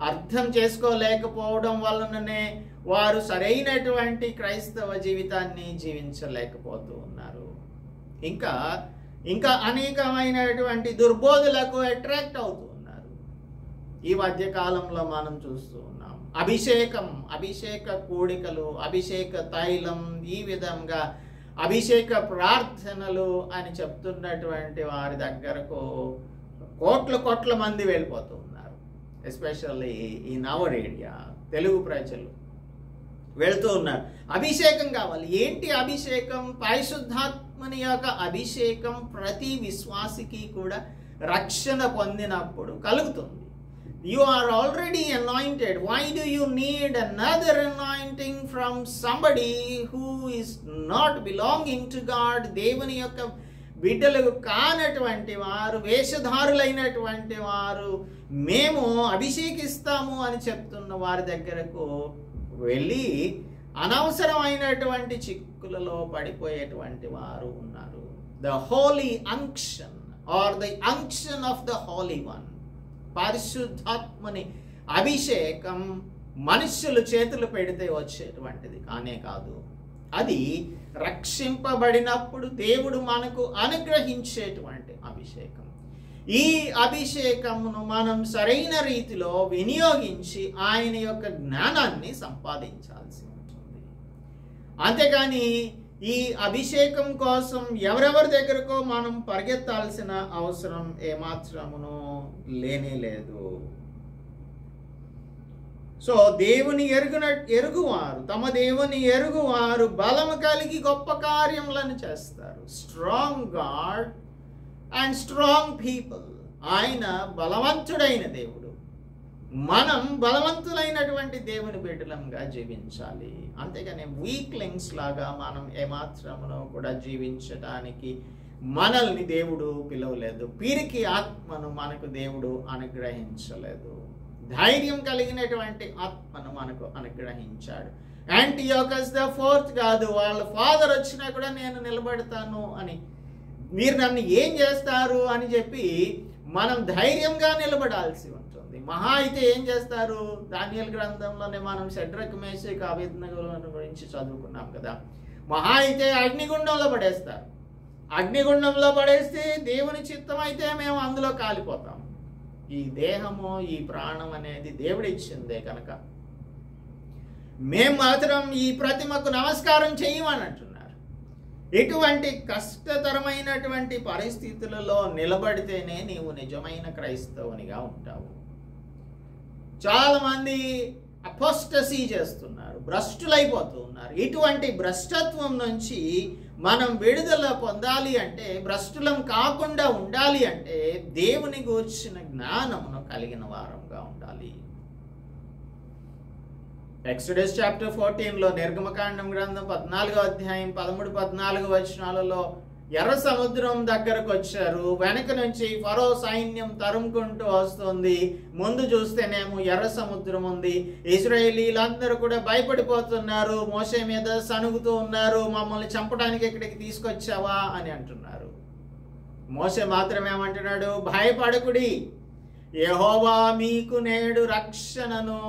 అర్థం చేసుకోలేకపోవడం వలననే వారు సరైనటువంటి క్రైస్తవ జీవితాన్ని జీవించలేకపోతూ ఉన్నారు. ఇంకా అనేకమైనటువంటి దుర్బోధులకు అట్రాక్ట్ అవుతూ ఉన్నారు. ఈ మధ్య కాలంలో మనం చూస్తూ ఉన్నాం. అభిషేక కూడికలు, అభిషేక తైలం, ఈ విధంగా అభిషేక ప్రార్థనలు అని చెప్తున్నటువంటి వారి దగ్గరకు కోట్ల మంది వెళ్ళిపోతూ ఉన్నారు. ఎస్పెషల్లీ ఈ నవర్ ఏరియా తెలుగు ప్రజలు వెళుతూ ఉన్నారు. అభిషేకం కావాలి. ఏంటి అభిషేకం? పరిశుద్ధాత్మని యొక్క అభిషేకం ప్రతి విశ్వాసికి కూడా రక్షణ పొందినప్పుడు కలుగుతుంది. You are already anointed. Why do you need another anointing from somebody who is not belonging to God? దేవుని యొక్క బిడ్డలు కానటువంటి వారు, వేషధారులైనటువంటి వారు మేము అభిషేకిస్తాము అని చెప్తున్న వారి దగ్గరకు వెళ్ళి అనవసరమైనటువంటి చిక్కులలో పడిపోయేటువంటి వారు ఉన్నారు. the holy unction or the unction of the Holy One. పరిశుద్ధాత్మని అభిషేకం మనుష్యులు చేతులు పెడితే వచ్చేటువంటిది కానే కాదు. అది రక్షింపబడినప్పుడు దేవుడు మనకు అనుగ్రహించేటువంటి అభిషేకం. ఈ అభిషేకమును మనం సరైన రీతిలో వినియోగించి ఆయన యొక్క జ్ఞానాన్ని సంపాదించాల్సి ఉంటుంది. అంతేగాని ఈ అభిషేకం కోసం ఎవరెవరి దగ్గరకో మనం పరిగెత్తాల్సిన అవసరం ఏమాత్రమును లేనే లేదు. సో దేవుని ఎరుగువారు, తమ దేవుని ఎరుగువారు బలము కలిగి గొప్ప కార్యములను చేస్తారు. Strong God and strong people. ఆయన బలవంతుడైన దేవుడు, మనం బలవంతులైనటువంటి దేవుని బిడ్డలంగా జీవించాలి. అంతేగాని వీక్లింగ్స్ లాగా మనం ఏమాత్రమును కూడా జీవించడానికి మనల్ని దేవుడు పిలవలేదు. పిరికి ఆత్మను మనకు దేవుడు అనుగ్రహించలేదు. ధైర్యం కలిగినటువంటి ఆత్మను మనకు అనుగ్రహించాడు. యాంటియోకస్ ద ఫోర్త్ కాదు, వాళ్ళ ఫాదర్ వచ్చినా కూడా నేను నిలబడతాను అని, మీరు నన్ను ఏం చేస్తారు అని చెప్పి మనం ధైర్యంగా నిలబడాల్సి ఉంటుంది. మహా అయితే ఏం చేస్తారు? దానియేలు గ్రంథంలోనే మనం షడ్రక్ మేషక్ అబేద్నెగోల గురించి చదువుకున్నాం కదా. మహా అయితే అగ్నిగుండంలో పడేస్తారు. అగ్నిగుండంలో పడేస్తే దేవుని చిత్తం అయితే మేము అందులో కాలిపోతాం. ఈ దేహము, ఈ ప్రాణం అనేది దేవుడిచ్చిందే కనుక మేము మాత్రం ఈ ప్రతిమకు నమస్కారం చేయమని అంటున్నారు. ఇటువంటి కష్టతరమైనటువంటి పరిస్థితులలో నిలబడితేనే నీవు నిజమైన క్రైస్తవునిగా ఉంటావు. చాలామంది అపోస్టసీ చేస్తున్నారు, భ్రష్టులైపోతూ ఉన్నారు. ఇటువంటి భ్రష్టత్వం నుంచి మనం విడుదల పొందాలి అంటే, భ్రష్టులం కాకుండా ఉండాలి అంటే దేవుని గూర్చిన జ్ఞానమును కలిగిన వారంగా ఉండాలి. ఎక్సోడస్ చాప్టర్ 14లో, నిర్గమకాండం గ్రంథం 14వ అధ్యాయం 13-14 వచనాలలో ఎర్ర సముద్రం దగ్గరకు వచ్చారు. వెనక నుంచి ఫరో సైన్యం తరుముకుంటూ వస్తుంది. ముందు చూస్తేనేమో ఎర్ర సముద్రం ఉంది. ఇశ్రాయేలీలందరూ కూడా భయపడిపోతున్నారు, మోషే మీద సనుగుతూ ఉన్నారు. మమ్మల్ని చంపడానికి ఇక్కడికి తీసుకొచ్చావా అని అంటున్నారు. మోషే మాత్రం ఏమంటున్నాడు? భయపడకుడి, యెహోవా మీకు నేడు రక్షణను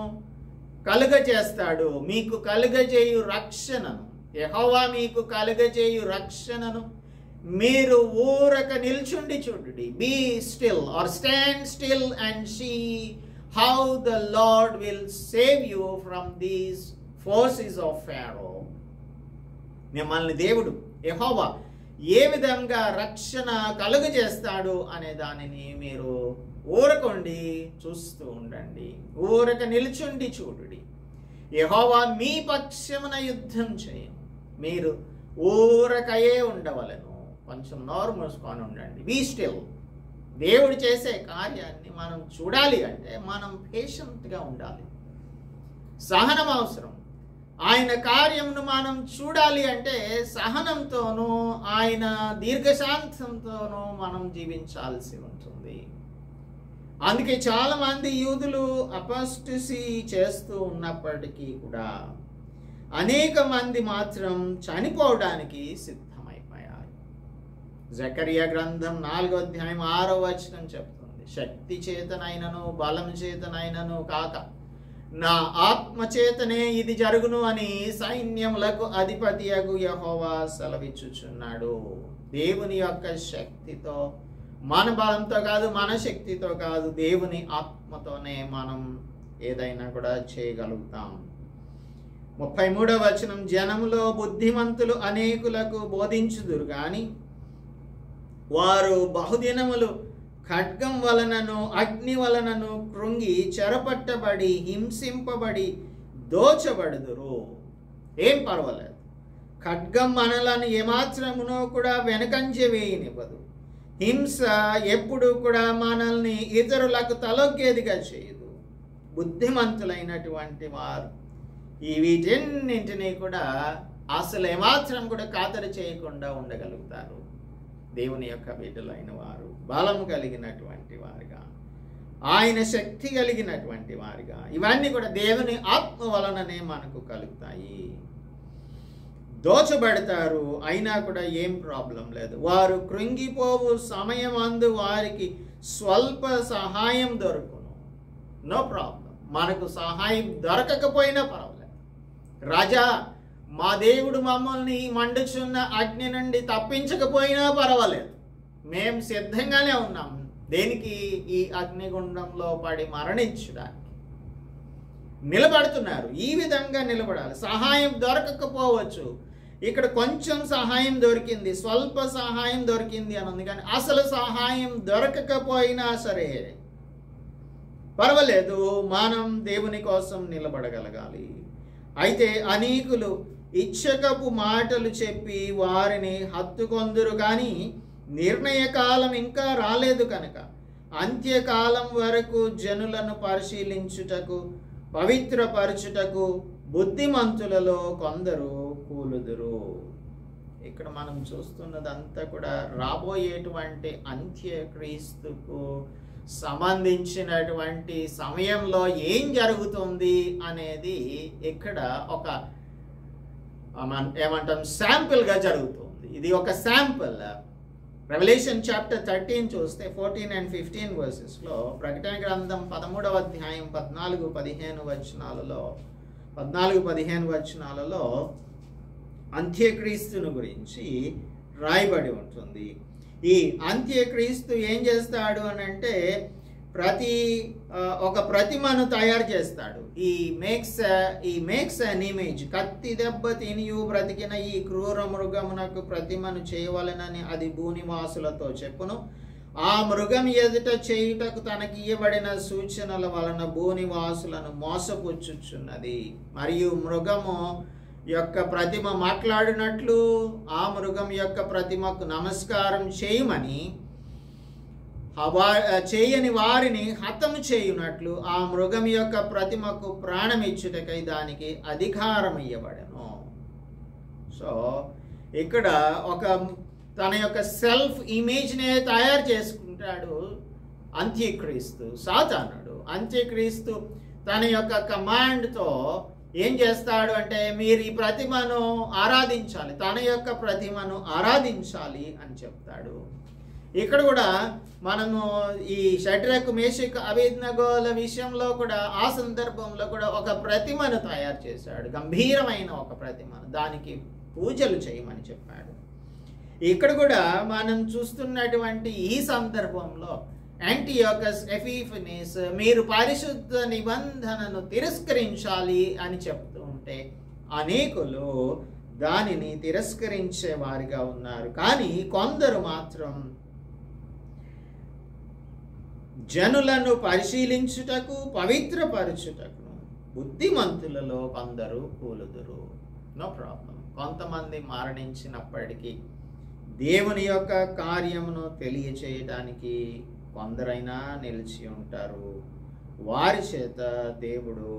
కలుగజేస్తాడు. మీకు కలుగజేయు రక్షణను, యెహోవా మీకు కలుగజేయు రక్షణను మీరు ఊరక నిల్చుండి చూడండి. Be still or stand still and see how the Lord will save you from these forces of Pharaoh. మిమ్మల్ని దేవుడు యెహోవా ఏ విధంగా రక్షణ కలుగజేస్తాడు అనే దానిని మీరు ఊరకండి, చూస్తూ ఉండండి. ఊరక నిల్చుండి చూడుడి. యెహోవా మీ పక్షమున యుద్ధం చేయను, మీరు ఊరకయే ఉండవలను. కొంచెం నోరు మూసుకొని ఉండండి. Be still. దేవుడు చేసే కార్యాన్ని మనం చూడాలి అంటే మనం పేషెంట్గా ఉండాలి. సహనం అవసరం. ఆయన కార్యమును మనం చూడాలి అంటే సహనంతోనూ ఆయన దీర్ఘశాంతంతోనూ మనం జీవించాల్సి ఉంటుంది. అందుకే చాలామంది యూదులు అపోస్టసీ చేస్తూ ఉన్నప్పటికీ కూడా అనేక మంది మాత్రం చనిపోవడానికి సిద్ధమైపోయారు. జకరియా గ్రంథం 4వ అధ్యాయం 6వ వచనం చెప్తుంది, శక్తి చేతనైనను బలం చేతనైనను కాక నా ఆత్మ చేతనే ఇది జరుగును అని సైన్యములకు అధిపతియగు యెహోవా సెలవిచ్చుచున్నాడు. దేవుని యొక్క శక్తితో, మన బలంతో కాదు, మన శక్తితో కాదు, దేవుని ఆత్మతోనే మనం ఏదైనా కూడా చేయగలుగుతాం. 33వ వచనం, జనములో బుద్ధిమంతులు అనేకులకు బోధించుదురు గాని వారు బహుదినములు ఖడ్గం వలనను అగ్ని వలనను కృంగి చెరపట్టబడి హింసింపబడి దోచబడుదురు. ఏం పర్వాలేదు, ఖడ్గం మనలను ఏమాత్రమునో కూడా వెనకంజ వేయనివ్వదు. హింస ఎప్పుడు కూడా మనల్ని ఇతరులకు తలొగ్గేదిగా చేయదు. బుద్ధిమంతులైనటువంటి వారు ఈ వీటన్నింటినీ కూడా అసలు ఏమాత్రం కూడా ఖాతరు చేయకుండా ఉండగలుగుతారు. దేవుని యొక్క బిడ్డలైన వారు బలము కలిగినటువంటి వారుగా, ఆయన శక్తి కలిగినటువంటి వారుగా, ఇవన్నీ కూడా దేవుని ఆత్మ వలననే మనకు కలుగుతాయి. దోచబడతారు, అయినా కూడా ఏం ప్రాబ్లం లేదు. వారు కృంగిపోవు సమయమందు వారికి స్వల్ప సహాయం దొరుకును. No problem. మనకు సహాయం దొరకకపోయినా పర్వాలేదు. రాజా, మా దేవుడు మమ్మల్ని మండుచున్న అగ్ని నుండి తప్పించకపోయినా పర్వాలేదు, మేము సిద్ధంగానే ఉన్నాం. దేనికి? ఈ అగ్నిగుండంలో పడి మరణించడానికి నిలబడుతున్నారు. ఈ విధంగా నిలబడాలి. సహాయం దొరకకపోవచ్చు. ఇక్కడ కొంచెం సహాయం దొరికింది, స్వల్ప సహాయం దొరికింది అని ఉంది, కానీ అసలు సహాయం దొరకకపోయినా సరే పర్వాలేదు, మనం దేవుని కోసం నిలబడగలగాలి. అయితే అనేకులు ఇచ్చకపు మాటలు చెప్పి వారిని హత్తుకొందురు, కానీ నిర్ణయకాలం ఇంకా రాలేదు కనుక అంత్యకాలం వరకు జనులను పరిశీలించుటకు, పవిత్రపరచుటకు బుద్ధిమంతులలో కొందరు కూలుదురు. ఇక్కడ మనం చూస్తున్నదంతా కూడా రాబోయేటువంటి అంత్యక్రీస్తుకు సంబంధించినటువంటి సమయంలో ఏం జరుగుతుంది అనేది ఇక్కడ ఒక ఏమంటాం శాంపుల్గా జరుగుతుంది. ఇది ఒక శాంపుల్. రెవల్యూషన్ చాప్టర్ 13 చూస్తే 14 and 15 వర్సెస్లో, ప్రకటన గ్రంథం 13వ అధ్యాయం 14-15 వచనాలలో అంత్యక్రీస్తుని గురించి రాయబడి ఉంటుంది. ఈ అంత్యక్రీస్తు ఏం చేస్తాడు అని అంటే ఒక ప్రతిమను తయారు చేస్తాడు. ఈ మేక్స్ అన్ ఇమేజ్. కత్తి దెబ్బ తినియు బ్రతికిన ఈ క్రూర మృగమునకు ప్రతిమను చేయవలెనని అది భూనివాసులతో చెప్పును. ఆ మృగం ఎదుట చేయుటకు తనకి ఇవ్వబడిన సూచనల వలన భూనివాసులను మోసపుచ్చుచున్నది. మరియు మృగము యొక్క ప్రతిమ మాట్లాడినట్లు ఆ మృగం యొక్క ప్రతిమకు నమస్కారం చేయమని, చేయని వారిని హతము చేయునట్లు ఆ మృగం యొక్క ప్రతిమకు ప్రాణమిచ్చుటకై దానికి అధికారం ఇవ్వబడెను. సో ఇక్కడ తన యొక్క సెల్ఫ్ ఇమేజ్నే తయారు చేసుకుంటాడు అంత్యక్రీస్తు, సాతానుడు. అంత్యక్రీస్తు తన యొక్క కమాండ్తో ఏం చేస్తాడు అంటే, మీరు ఈ ప్రతిమను ఆరాధించాలి, తన యొక్క ప్రతిమను ఆరాధించాలి అని చెప్తాడు. ఇక్కడ కూడా మనము ఈ షడ్రకు, మేషకు, అబేద్నెగోల విషయంలో కూడా ఆ సందర్భంలో కూడా ఒక ప్రతిమను తయారు చేశాడు, గంభీరమైన ఒక ప్రతిమను, దానికి పూజలు చేయమని చెప్పాడు. ఇక్కడ కూడా మనం చూస్తున్నటువంటి ఈ సందర్భంలో యాంటియోకస్ ఎపిఫనీస్ మీరు పరిశుద్ధ నిబంధనను తిరస్కరించాలి అని చెప్తూ ఉంటే అనేకులు దానిని తిరస్కరించే వారిగా ఉన్నారు. కానీ కొందరు మాత్రం జనులను పరిశీలించుటకు, పవిత్రపరచుటకు బుద్ధిమంతులలో కొందరు కూలుదురు. No problem. కొంతమంది మరణించినప్పటికీ దేవుని యొక్క కార్యమును తెలియచేయడానికి కొందరైనా నిలిచి ఉంటారు. వారి చేత దేవుడు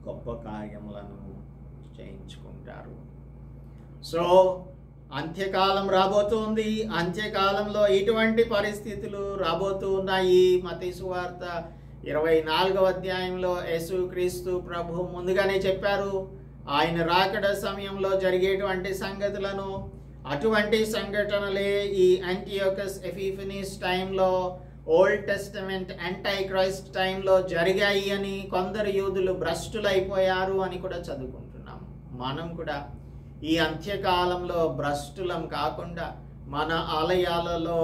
గొప్ప కార్యములను చేయించుకుంటారు. సో అంత్యకాలం రాబోతుంది. అంత్యకాలంలో ఇటువంటి పరిస్థితులు రాబోతూ ఉన్నాయి. మత్తయి సువార్త 24వ అధ్యాయంలో యేసుక్రీస్తు ప్రభు ముందుగానే చెప్పారు ఆయన రాకడ సమయంలో జరిగేటువంటి సంగతులను. అటువంటి సంఘటనలే ఈ యాంటియోకస్ ఎపిఫనీస్ టైంలో, ఓల్డ్ టెస్టమెంట్ యాంటై క్రైస్ట్ టైంలో జరిగాయి అని కొందరు యూదులు భ్రష్టులైపోయారు అని కూడా చదువుకుంటున్నాం. మనం కూడా ఈ అంత్యకాలంలో భ్రష్టులం కాకుండా మన ఆలయాలలో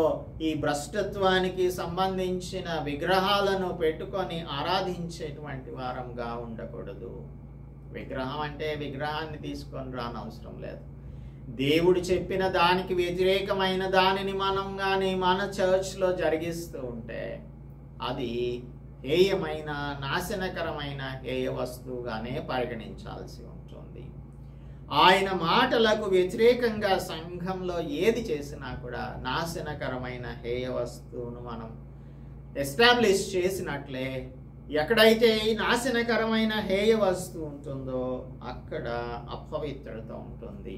ఈ భ్రష్టత్వానికి సంబంధించిన విగ్రహాలను పెట్టుకొని ఆరాధించేటువంటి వారంగా ఉండకూడదు. విగ్రహం అంటే విగ్రహాన్ని తీసుకొని రానవసరం లేదు. దేవుడు చెప్పిన దానికి వ్యతిరేకమైన దానిని మనం కానీ మన చర్చ్లో జరిగిస్తూ ఉంటే అది హేయమైన, నాశనకరమైన హేయ వస్తువుగానే పరిగణించాల్సి ఉంటుంది. ఆయన మాటలకు వ్యతిరేకంగా సంఘంలో ఏది చేసినా కూడా నాశనకరమైన హేయ వస్తువును మనం ఎస్టాబ్లిష్ చేసినట్లే ఎక్కడైతే నాశనకరమైన హేయ వస్తువు ఉంటుందో అక్కడ అపవిత్రత ఉంటుంది,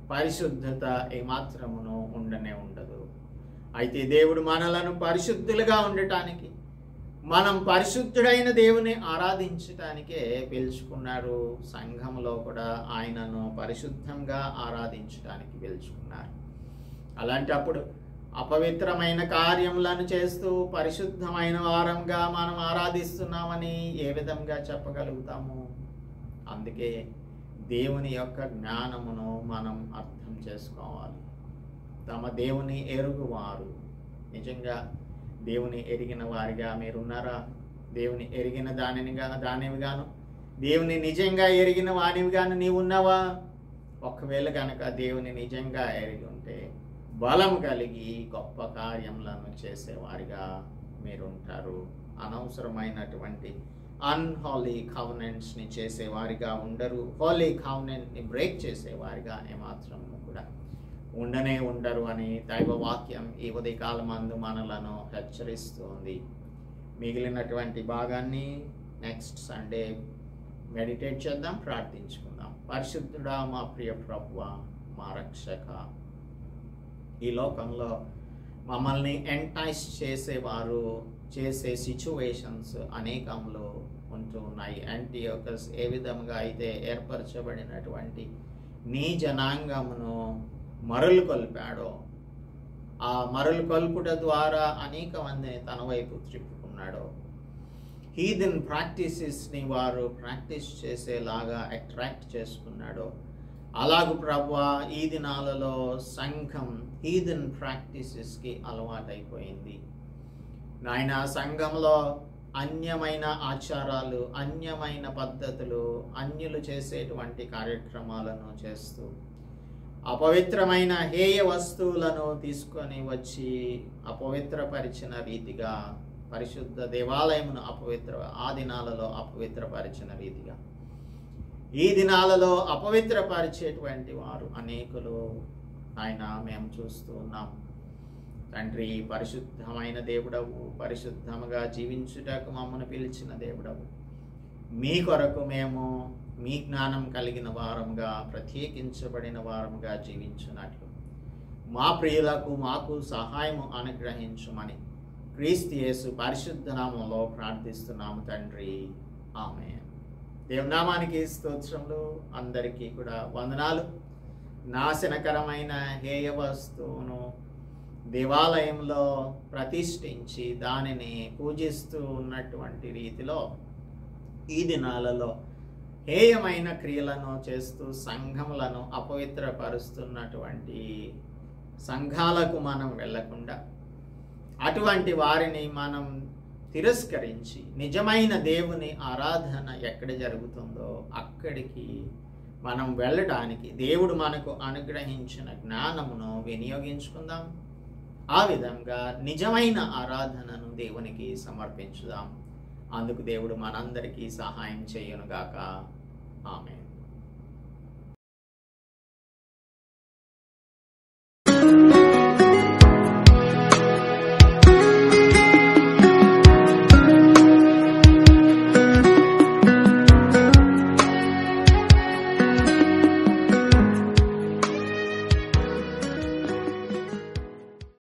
పరిశుద్ధత ఏమాత్రమును ఉండనే ఉండదు. అయితే దేవుడు మనలను పరిశుద్ధులుగా ఉండటానికి, మనం పరిశుద్ధుడైన దేవుని ఆరాధించటానికే పిలుచుకున్నారు. సంఘంలో కూడా ఆయనను పరిశుద్ధంగా ఆరాధించడానికి పిలుచుకున్నారు. అలాంటప్పుడు అపవిత్రమైన కార్యములను చేస్తూ పరిశుద్ధమైన వారంగా మనం ఆరాధిస్తున్నామని ఏ విధంగా చెప్పగలుగుతాము? అందుకే దేవుని యొక్క జ్ఞానమును మనం అర్థం చేసుకోవాలి. తమ దేవుని ఎరుగువారు. నిజంగా దేవుని ఎరిగిన వారిగా మీరున్నారా? దేవుని ఎరిగిన దానివిగాను, దేవుని నిజంగా ఎరిగిన వానివిగాను నీవు ఉన్నావా? ఒకవేళ కనుక దేవుని నిజంగా ఎరిగి ఉంటే బలం కలిగి గొప్ప కార్యములను చేసేవారిగా మీరుంటారు. అనవసరమైనటువంటి అన్హాలీ కవెనెంట్స్ని చేసేవారిగా ఉండరు. హాలీ కవెనెంట్ని బ్రేక్ చేసేవారిగా ఏమాత్రం కూడా ఉండరు అని దైవవాక్యం ఈ ఉదయకాలమందు మనలను హెచ్చరిస్తుంది. మిగిలినటువంటి భాగాన్ని నెక్స్ట్ సండే మెడిటేట్ చేద్దాం, ప్రార్థించుకుందాం. పరిశుద్ధుడా, మా ప్రియ ప్రభువా, మా రక్షక, ఈ లోకంలో మమ్మల్ని ఎంటైస్ చేసేవారు చేసే సిచ్యువేషన్స్ అనేకంలో ఉంటూ ఉన్నాయి. యాంటియోకస్ ఏ విధంగా అయితే ఏర్పరచబడినటువంటి నీ జనాంగమును మరలు కొల్పాడో, ఆ మరలు కొల్పుట ద్వారా అనేక మందిని తన వైపు త్రిప్పుకున్నాడో, హీదెన్ ప్రాక్టీసెస్ని వారు ప్రాక్టీస్ చేసేలాగా అట్రాక్ట్ చేసుకున్నాడో, అలాగూ ప్రభువా ఈ దినాలలో సంఘం హీదెన్ ప్రాక్టీసెస్కి అలవాటైపోయింది. నాయన, సంఘంలో అన్యమైన ఆచారాలు, అన్యమైన పద్ధతులు, అన్యులు చేసేటువంటి కార్యక్రమాలను చేస్తూ అపవిత్రమైన హేయ వస్తువులను తీసుకొని వచ్చి అపవిత్రపరిచిన రీతిగా, పరిశుద్ధ దేవాలయమును ఆ దినాలలో అపవిత్రపరిచిన రీతిగా ఈ దినాలలో అపవిత్రపరిచేటువంటి వారు అనేకులు ఆయన మేము చూస్తూ ఉన్నాం. తండ్రి, పరిశుద్ధమైన దేవుడవు, పరిశుద్ధముగా జీవించుటకు మమ్మల్ని పిలిచిన దేవుడవు, మీ కొరకు మేము మీ జ్ఞానం కలిగిన వారంగా, ప్రత్యేకించబడిన వారంగా జీవించున్నట్లు మా ప్రియులకు మాకు సహాయము అనుగ్రహించుమని క్రీస్తు యేసు పరిశుద్ధ నామములో ప్రార్థిస్తున్నాము తండ్రి. ఆమేన్. దేవునామానికి స్తోత్రములు. అందరికీ కూడా వందనాలు. నాశనకరమైన హేయ వస్తువును దేవాలయంలో ప్రతిష్ఠించి దానిని పూజిస్తూ ఉన్నటువంటి రీతిలో ఈ దినాలలో హేయమైన క్రియలను చేస్తూ సంఘములను అపవిత్రపరుస్తున్నటువంటి సంఘాలకు మనం వెళ్ళకుండా, అటువంటి వారిని మనం తిరస్కరించి నిజమైన దేవుని ఆరాధన ఎక్కడ జరుగుతుందో అక్కడికి మనం వెళ్ళడానికి దేవుడు మనకు అనుగ్రహించిన జ్ఞానమును వినియోగించుకుందాం. ఆ విధంగా నిజమైన ఆరాధనను దేవునికి సమర్పించుదాం. అందుకు దేవుడు మనందరికీ సహాయం చేయునుగాక.